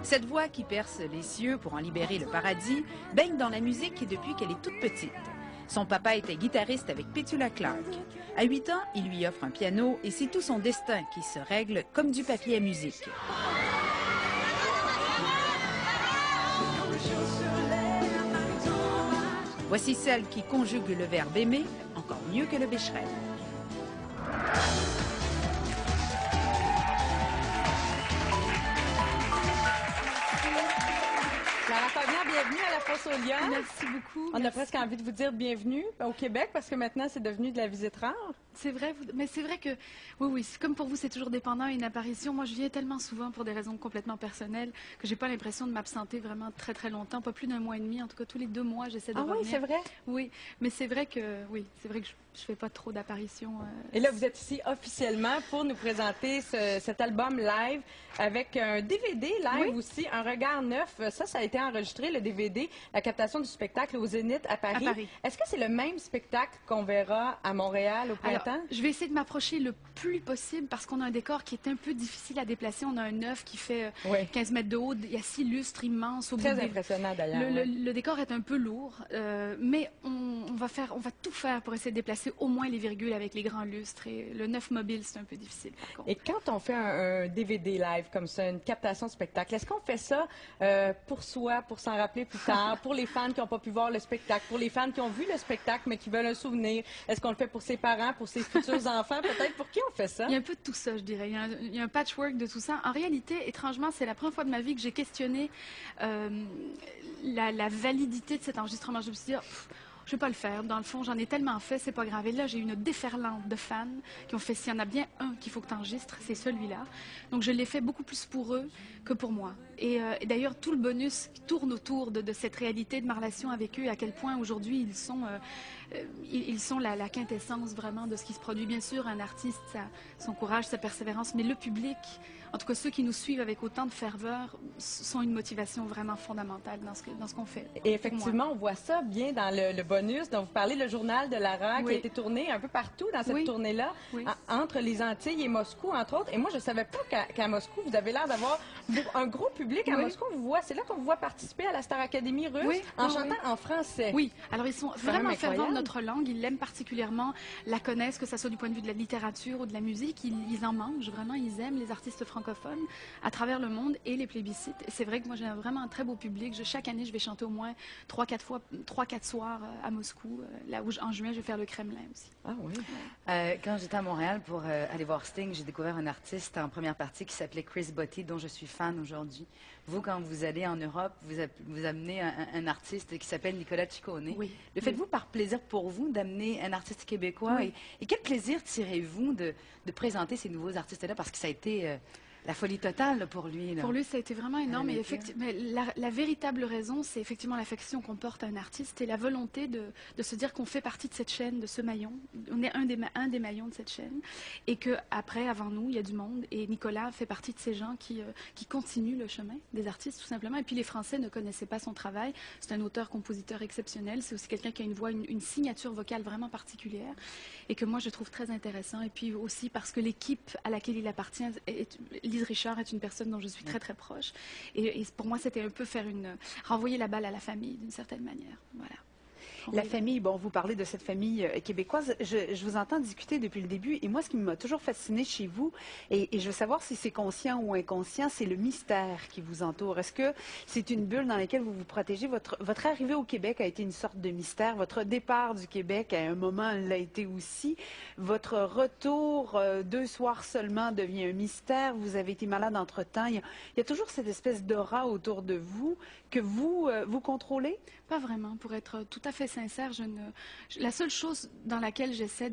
Cette voix qui perce les cieux pour en libérer le paradis baigne dans la musique depuis qu'elle est toute petite. Son papa était guitariste avec Petula Clark. À 8 ans, il lui offre un piano et c'est tout son destin qui se règle comme du papier à musique. Voici celle qui conjugue le verbe aimer encore mieux que le Becherel. Clara Fabian, bienvenue à la Fosse aux Lions. Merci beaucoup. On a presque envie de vous dire bienvenue au Québec parce que maintenant, c'est devenu de la visite rare. C'est vrai, mais c'est vrai que, oui, comme pour vous, c'est toujours dépendant à une apparition. Moi, je viens tellement souvent pour des raisons complètement personnelles que j'ai pas l'impression de m'absenter vraiment très, très longtemps. Pas plus d'un mois et demi. En tout cas, tous les 2 mois, j'essaie de revenir. Ah oui, c'est vrai? Oui, mais c'est vrai que, je fais pas trop d'apparitions. Et là, vous êtes ici officiellement pour nous présenter cet album live avec un DVD live aussi, Un regard neuf. Ça a été enregistré, le DVD, la captation du spectacle au Zénith à Paris. Est-ce que c'est le même spectacle qu'on verra à Montréal au printemps? Alors, je vais essayer de m'approcher le plus possible parce qu'on a un décor qui est un peu difficile à déplacer. On a un œuf qui fait 15 mètres de haut. Il y a 6 lustres immenses. Très impressionnant d'ailleurs. Le décor est un peu lourd, mais on va tout faire pour essayer de déplacer au moins les virgules avec les grands lustres. Et le neuf mobile, c'est un peu difficile par contre. Et quand on fait un DVD live comme ça, une captation de spectacle, est-ce qu'on fait ça pour soi, pour s'en rappeler plus tard, pour les fans qui n'ont pas pu voir le spectacle, pour les fans qui ont vu le spectacle mais qui veulent un souvenir? Est-ce qu'on le fait pour ses parents, pour ses futurs enfants? Peut-être pour qui on fait ça? Il y a un peu de tout ça, je dirais. Il y a un patchwork de tout ça. En réalité, étrangement, c'est la première fois de ma vie que j'ai questionné la validité de cet enregistrement. Je me suis dit, je vais pas le faire. Dans le fond, j'en ai tellement fait, c'est pas grave. Et là, j'ai eu une déferlante de fans qui ont fait, s'il y en a bien un qu'il faut que tu enregistres, c'est celui-là. Donc, je l'ai fait beaucoup plus pour eux que pour moi. Et d'ailleurs, tout le bonus tourne autour de cette réalité de ma relation avec eux, à quel point aujourd'hui ils sont la quintessence vraiment de ce qui se produit. Bien sûr, un artiste, son courage, sa persévérance, mais le public, en tout cas ceux qui nous suivent avec autant de ferveur, sont une motivation vraiment fondamentale dans ce qu'on fait. Et effectivement, on voit ça bien dans le bonus dont vous parlez, le journal de Lara, qui a été tourné un peu partout dans cette tournée-là, entre les Antilles et Moscou, entre autres. Et moi, je ne savais pas qu'à Moscou, vous avez l'air d'avoir un gros public à Moscou. C'est là qu'on vous voit participer à la Star Academy russe en chantant en français. Oui, alors ils sont vraiment fervents de notre langue. Ils l'aiment particulièrement, la connaissent, que ce soit du point de vue de la littérature ou de la musique. Ils en mangent vraiment, ils aiment les artistes francophones à travers le monde et les plébiscites. Et c'est vrai que moi, j'ai vraiment un très beau public. Chaque année, je vais chanter au moins 3-4 soirs à Moscou. Là où, en juin, je vais faire le Kremlin aussi. Ah oui. Quand j'étais à Montréal pour aller voir Sting, j'ai découvert un artiste en première partie qui s'appelait Chris Botti, dont je suis fan aujourd'hui. Vous, quand vous allez en Europe, vous amenez un artiste qui s'appelle Nicolas Ciccone. Oui. Le faites-vous par plaisir pour vous d'amener un artiste québécois? Et quel plaisir tirez-vous de présenter ces nouveaux artistes-là? Parce que ça a été la folie totale là, pour lui. Là. Pour lui, ça a été vraiment énorme. Et mais la véritable raison, c'est effectivement l'affection qu'on porte à un artiste et la volonté de se dire qu'on fait partie de cette chaîne, de ce maillon. On est un des maillons de cette chaîne. Et qu'après, avant nous, il y a du monde. Et Nicolas fait partie de ces gens qui continuent le chemin des artistes, tout simplement. Et puis les Français ne connaissaient pas son travail. C'est un auteur-compositeur exceptionnel. C'est aussi quelqu'un qui a une voix, une signature vocale vraiment particulière. Et que moi, je trouve très intéressant. Et puis aussi parce que l'équipe à laquelle il appartient Lise Richard est une personne dont je suis très, très proche. Et pour moi, c'était un peu renvoyer la balle à la famille, d'une certaine manière. Voilà. La famille, bon, vous parlez de cette famille québécoise. Je vous entends discuter depuis le début. Et moi, ce qui m'a toujours fasciné chez vous, et je veux savoir si c'est conscient ou inconscient, c'est le mystère qui vous entoure. Est-ce que c'est une bulle dans laquelle vous vous protégez? Votre arrivée au Québec a été une sorte de mystère. Votre départ du Québec, à un moment, l'a été aussi. Votre retour, 2 soirs seulement, devient un mystère. Vous avez été malade entre-temps. Il y a toujours cette espèce d'aura autour de vous que vous contrôlez? Pas vraiment. Pour être tout à fait sincère, la seule chose dans laquelle j'essaie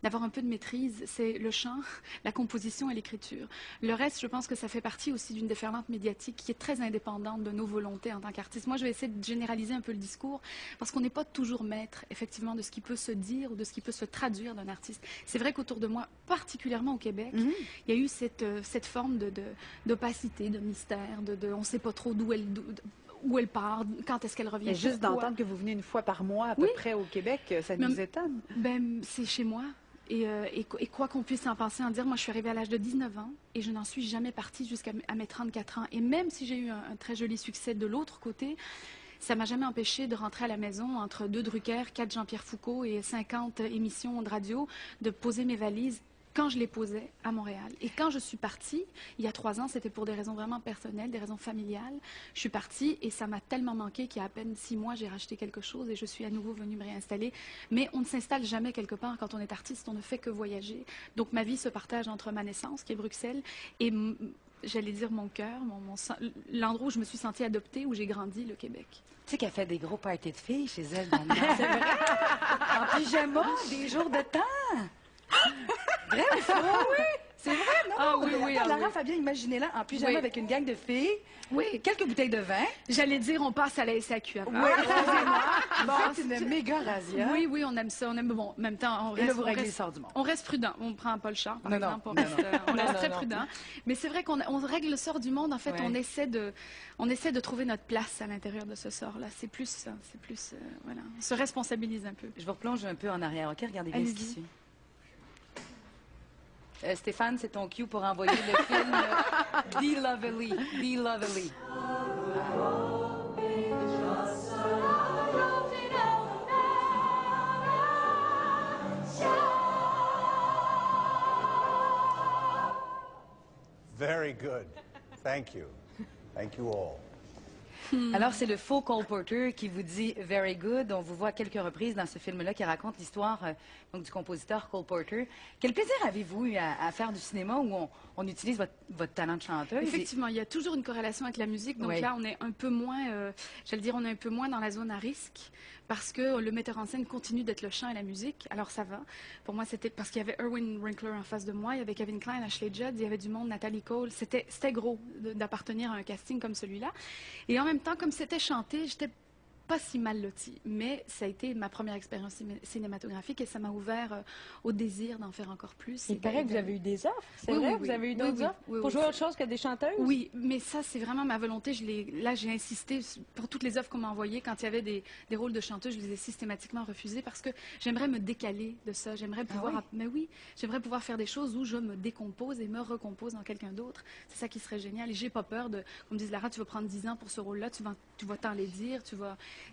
d'avoir un peu de maîtrise, c'est le chant, la composition et l'écriture. Le reste, je pense que ça fait partie aussi d'une déferlante médiatique qui est très indépendante de nos volontés en tant qu'artistes. Moi, je vais essayer de généraliser un peu le discours parce qu'on n'est pas toujours maître, effectivement, de ce qui peut se dire ou de ce qui peut se traduire d'un artiste. C'est vrai qu'autour de moi, particulièrement au Québec, il y a eu cette forme d'opacité, de mystère, on ne sait pas trop d'où elle part, quand est-ce qu'elle revient. Et juste d'entendre que vous venez une fois par mois à peu près au Québec, ça nous étonne. C'est chez moi. Et quoi qu'on puisse en penser, en dire, moi je suis arrivée à l'âge de 19 ans et je n'en suis jamais partie jusqu'à mes 34 ans. Et même si j'ai eu un très joli succès de l'autre côté, ça m'a jamais empêché de rentrer à la maison entre 2 Drucker, 4 Jean-Pierre Foucault et 50 émissions de radio, de poser mes valises quand je les posais à Montréal. Et quand je suis partie, il y a 3 ans, c'était pour des raisons vraiment personnelles, des raisons familiales. Je suis partie et ça m'a tellement manqué qu'il y a à peine 6 mois, j'ai racheté quelque chose et je suis à nouveau venue me réinstaller. Mais on ne s'installe jamais quelque part quand on est artiste, on ne fait que voyager. Donc ma vie se partage entre ma naissance, qui est Bruxelles, et j'allais dire mon cœur, l'endroit où je me suis sentie adoptée, où j'ai grandi, le Québec. Tu sais qu'elle fait des gros parties de filles chez elle. C'est vrai? En pyjama, des jours de temps. Vrai ou faux? Oui, c'est vrai, non? Ah oui, oui. Lara Fabian, imaginez-la en pyjama avec une gang de filles, quelques bouteilles de vin. J'allais dire, on passe à la SAQ avant. Oui, excusez-moi. C'est une méga razzia. Oui, oui, on aime ça. On aime, bon, en même temps, on reste prudent. On ne prend pas le char, par exemple. On reste très prudent. Mais c'est vrai qu'on règle le sort du monde. En fait, on essaie de trouver notre place à l'intérieur de ce sort-là. C'est plus ça. C'est plus, voilà. On se responsabilise un peu. Je vous replonge un peu en arrière. OK, regardez bien ce qui suit. Stéphane, c'est ton cue pour envoyer le film Be Lovely. Be Lovely. Very good. Thank you. Thank you all. Alors, c'est le faux Cole Porter qui vous dit « very good ». On vous voit à quelques reprises dans ce film-là qui raconte l'histoire donc du compositeur Cole Porter. Quel plaisir avez-vous eu à faire du cinéma où on utilise votre talent de chanteuse? Effectivement, il y a toujours une corrélation avec la musique. Donc là, on est un peu moins, j'allais dire, on est un peu moins dans la zone à risque parce que le metteur en scène continue d'être le chant et la musique. Alors ça va. Pour moi, c'était parce qu'il y avait Erwin Winkler en face de moi, il y avait Kevin Kline, Ashley Judd, il y avait du monde, Natalie Cole. C'était gros d'appartenir à un casting comme celui-là. Et en même temps, comme c'était chanté, j'étais pas si mal lotie, mais ça a été ma première expérience cinématographique et ça m'a ouvert au désir d'en faire encore plus. Il paraît que vous avez eu des offres, c'est vrai? Vous avez eu d'autres offres pour jouer autre chose que des chanteuses? Oui, mais ça, c'est vraiment ma volonté. Là, j'ai insisté pour toutes les offres qu'on m'a envoyées. Quand il y avait des rôles de chanteuse, je les ai systématiquement refusés parce que j'aimerais me décaler de ça. J'aimerais pouvoir, mais oui, j'aimerais pouvoir faire des choses où je me décompose et me recompose en quelqu'un d'autre. C'est ça qui serait génial. Et j'ai pas peur qu'on me dise, Lara, tu vas prendre 10 ans pour ce rôle-là, tu vas t'en les dire,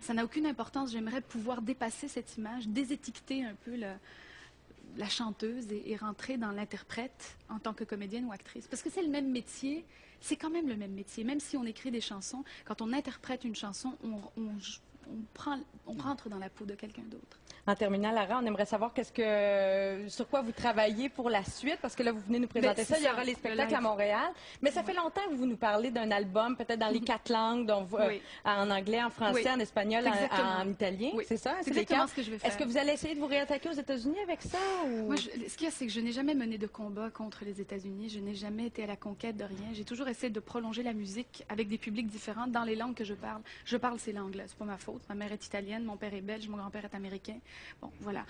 ça n'a aucune importance. J'aimerais pouvoir dépasser cette image, désétiqueter un peu la chanteuse et rentrer dans l'interprète en tant que comédienne ou actrice. Parce que c'est le même métier, c'est quand même le même métier. Même si on écrit des chansons, quand on interprète une chanson, on rentre dans la peau de quelqu'un d'autre. En terminant, Lara, on aimerait savoir sur quoi vous travaillez pour la suite, parce que là, vous venez nous présenter ça. Il y aura les spectacles à Montréal. Mais ça fait longtemps que vous nous parlez d'un album, peut-être dans les 4 langues, en anglais, en français, en espagnol, en italien. C'est ça? C'est exactement ce que je vais faire. Est-ce que vous allez essayer de vous réattaquer aux États-Unis avec ça? Ou... Moi, ce qu'il y a, c'est que je n'ai jamais mené de combat contre les États-Unis. Je n'ai jamais été à la conquête de rien. J'ai toujours essayé de prolonger la musique avec des publics différents dans les langues que je parle. Je parle ces langues-là. C'est pas ma faute. Ma mère est italienne, mon père est belge, mon grand-père est américain. Bon, voilà.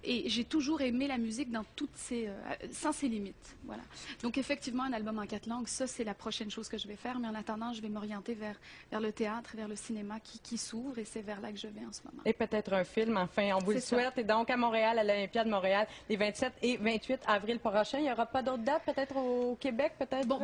Et j'ai toujours aimé la musique dans sans ses limites. Voilà. Donc, effectivement, un album en 4 langues, ça, c'est la prochaine chose que je vais faire. Mais en attendant, je vais m'orienter vers le théâtre, vers le cinéma qui s'ouvre. Et c'est vers là que je vais en ce moment. Et peut-être un film, enfin, on vous le souhaite. Et donc, à Montréal, à l'Olympia de Montréal, les 27 et 28 avril prochains. Il n'y aura pas d'autres dates, peut-être au Québec, peut-être bon,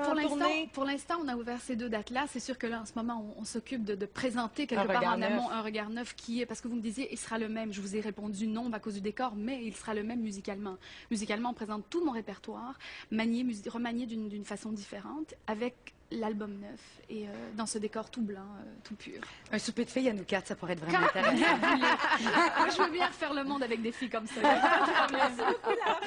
pour l'instant, on a ouvert ces 2 dates-là. C'est sûr que là, en ce moment, on s'occupe de présenter quelque part en amont un regard neuf qui est... Parce que vous me disiez, il sera le même. Je vous ai répondu non à cause du décor, mais il sera le même musicalement. Musicalement, on présente tout mon répertoire, remanié d'une façon différente, avec l'album neuf et dans ce décor tout blanc, tout pur. Un souper de filles à nous 4, ça pourrait être vraiment intéressant. Moi, je veux bien refaire le monde avec des filles comme ça. Merci beaucoup, Lara.